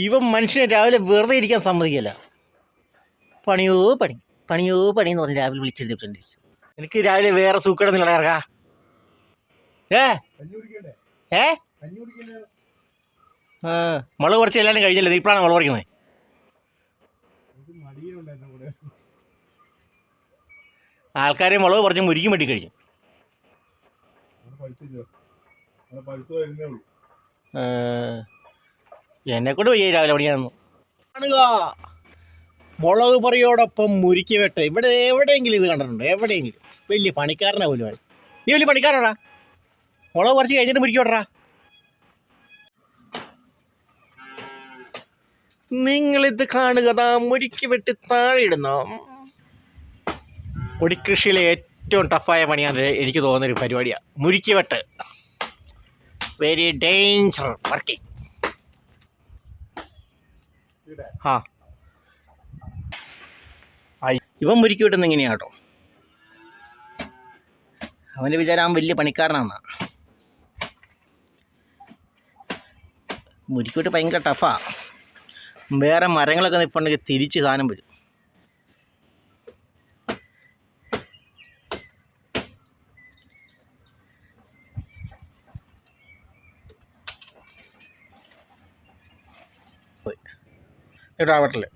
ഇവൻ മനുഷ്യനെ രാവിലെ വെറുതെ ഇരിക്കാൻ സമ്മതിക്കല്ല. പണിയോ പണി പണിയോ പണി എന്ന് പറഞ്ഞ് രാവിലെ വിളിച്ചെഴുതിപ്പിച്ചിട്ടുണ്ട്. എനിക്ക് രാവിലെ വേറെ സൂക്കടൊന്നും ഇറക്കാ. മുളക് കുറച്ച് എല്ലാവരും കഴിഞ്ഞല്ലേ? ഇപ്പോഴാണ് മുളക് പറിക്കുന്നത്. ആൾക്കാരെ മുളക് കുറച്ച് മുരിക്കും വെട്ടി കഴിഞ്ഞു. എന്നെക്കൊണ്ട് വയ്യ രാവിലെ പണിയാന്നു. കാണുക, മുളക് പൊറിയോടൊപ്പം മുരിക്കി വെട്ട്. ഇവിടെ എവിടെയെങ്കിലും ഇത് കണ്ടിട്ടുണ്ടോ? എവിടെയെങ്കിലും? വലിയ പണിക്കാരനാ പോലും ആൾ. നീ വലിയ പണിക്കാരനാ. മുളക് പറിച്ച് കഴിഞ്ഞിട്ട് മുരിക്കി വെട്ടറാ. നിങ്ങളിത് കാണുക, മുരിക്കി വെട്ടി താഴെ ഇടുന്നു. കൊടിക്കൃഷിയിലെ ഏറ്റവും ടഫായ പണിയാണ് എനിക്ക് തോന്നുന്നൊരു പരിപാടിയാണ് മുരിക്കി വെട്ട്. Very danger working. ഇവൻ മുരിക്കി വെട്ടുന്ന എങ്ങനെയാ കേട്ടോ. അവൻ്റെ വിചാരം അവൻ വലിയ പണിക്കാരനാന്നാ. മുരിക്കി വെട്ട് ഭയങ്കര ടഫാ. വേറെ മരങ്ങളൊക്കെ നിൽപ്പുണ്ടെങ്കിൽ തിരിച്ച് സാധനം വരും. ഇവിടെ ആവട്ടല്ലേ.